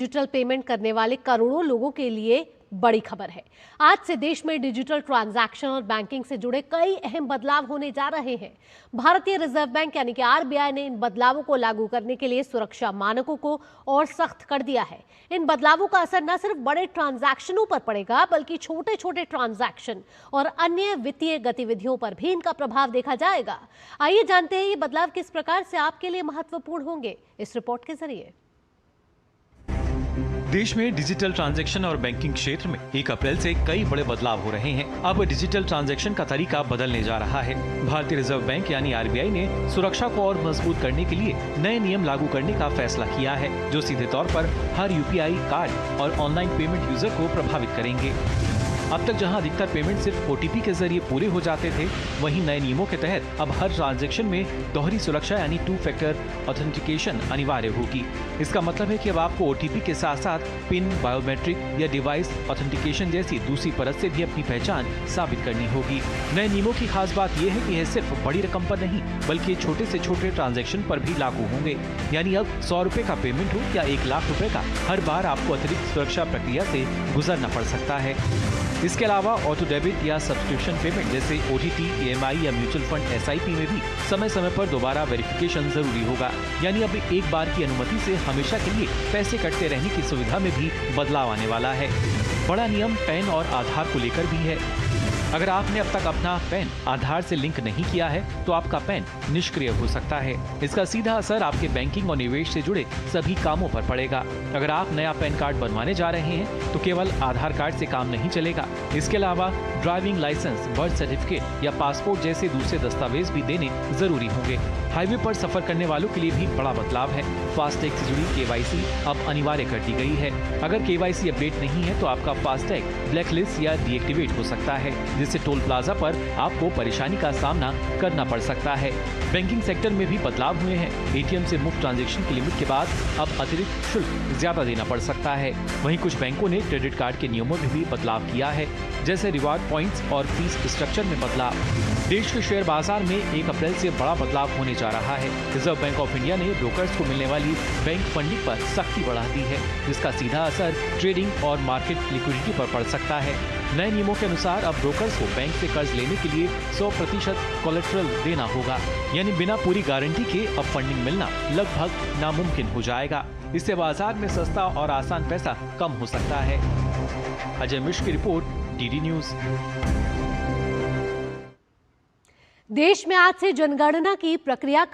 Digital payment करने वाले करोड़ों लोगों के लिए बड़ी खबर है। आज से देश में डिजिटल ट्रांजैक्शन और बैंकिंग से जुड़े कई अहम बदलाव होने जा रहे हैं। भारतीय रिजर्व बैंक यानी कि आरबीआई ने इन बदलावों को लागू करने के लिए सुरक्षा मानकों को और सख्त कर दिया है। इन बदलावों का असर न सिर्फ बड़े ट्रांजैक्शनों पर पड़ेगा, बल्कि छोटे छोटे ट्रांजैक्शन और अन्य वित्तीय गतिविधियों पर भी इनका प्रभाव देखा जाएगा। आइए जानते हैं ये बदलाव किस प्रकार से आपके लिए महत्वपूर्ण होंगे इस रिपोर्ट के जरिए। देश में डिजिटल ट्रांजैक्शन और बैंकिंग क्षेत्र में 1 अप्रैल से कई बड़े बदलाव हो रहे हैं। अब डिजिटल ट्रांजैक्शन का तरीका बदलने जा रहा है। भारतीय रिजर्व बैंक यानी आरबीआई ने सुरक्षा को और मजबूत करने के लिए नए नियम लागू करने का फैसला किया है, जो सीधे तौर पर हर यूपीआई कार्ड और ऑनलाइन पेमेंट यूजर को प्रभावित करेंगे। अब तक जहां अधिकतर पेमेंट सिर्फ ओटीपी के जरिए पूरे हो जाते थे, वहीं नए नियमों के तहत अब हर ट्रांजैक्शन में दोहरी सुरक्षा यानी 2 फैक्टर ऑथेंटिकेशन अनिवार्य होगी। इसका मतलब है कि अब आपको ओटीपी के साथ साथ पिन, बायोमेट्रिक या डिवाइस ऑथेंटिकेशन जैसी दूसरी परत से भी अपनी पहचान साबित करनी होगी। नए नियमों की खास बात यह है कि यह सिर्फ बड़ी रकम पर नहीं, बल्कि छोटे से छोटे ट्रांजैक्शन पर भी लागू होंगे। यानी अब 100 रुपए का पेमेंट हो या 1 लाख रुपए का, हर बार आपको अतिरिक्त सुरक्षा प्रक्रिया से गुजरना पड़ सकता है। इसके अलावा ऑटो डेबिट या सब्सक्रिप्शन पेमेंट जैसे ओटीटी, ईएमआई या म्यूचुअल फंड एसआईपी में भी समय समय पर दोबारा वेरिफिकेशन जरूरी होगा। यानी अब एक बार की अनुमति से हमेशा के लिए पैसे कटते रहने की सुविधा में भी बदलाव आने वाला है। बड़ा नियम पैन और आधार को लेकर भी है। अगर आपने अब तक अपना पैन आधार से लिंक नहीं किया है, तो आपका पैन निष्क्रिय हो सकता है। इसका सीधा असर आपके बैंकिंग और निवेश से जुड़े सभी कामों पर पड़ेगा। अगर आप नया पैन कार्ड बनवाने जा रहे हैं, तो केवल आधार कार्ड से काम नहीं चलेगा। इसके अलावा ड्राइविंग लाइसेंस, बर्थ सर्टिफिकेट या पासपोर्ट जैसे दूसरे दस्तावेज भी देने जरूरी होंगे। हाईवे पर सफर करने वालों के लिए भी बड़ा बदलाव है। फास्टैग से जुड़ी केवाईसी अब अनिवार्य कर दी गई है। अगर केवाईसी अपडेट नहीं है, तो आपका फास्टैग ब्लैकलिस्ट या डीएक्टिवेट हो सकता है, जिससे टोल प्लाजा पर आपको परेशानी का सामना करना पड़ सकता है। बैंकिंग सेक्टर में भी बदलाव हुए हैं। एटीएम से मुफ्त ट्रांजैक्शन की लिमिट के बाद अब अतिरिक्त शुल्क ज्यादा देना पड़ सकता है। वहीं कुछ बैंकों ने क्रेडिट कार्ड के नियमों में भी बदलाव किया है, जैसे रिवार्ड पॉइंट्स और फीस स्ट्रक्चर में बदलाव। देश के शेयर बाजार में 1 अप्रैल से बड़ा बदलाव होने जा रहा है। रिजर्व बैंक ऑफ इंडिया ने ब्रोकर्स को मिलने वाली बैंक फंडिंग पर सख्ती बढ़ा दी है, जिसका सीधा असर ट्रेडिंग और मार्केट लिक्विडिटी पर पड़ सकता है। नए नियमों के अनुसार अब ब्रोकर्स को बैंक से कर्ज लेने के लिए 100% कोलेटरल देना होगा। यानी बिना पूरी गारंटी के अब फंडिंग मिलना लगभग नामुमकिन हो जाएगा। इससे बाजार में सस्ता और आसान पैसा कम हो सकता है। अजय मिश्र की रिपोर्ट, डीडी न्यूज। देश में आज से जनगणना की प्रक्रिया का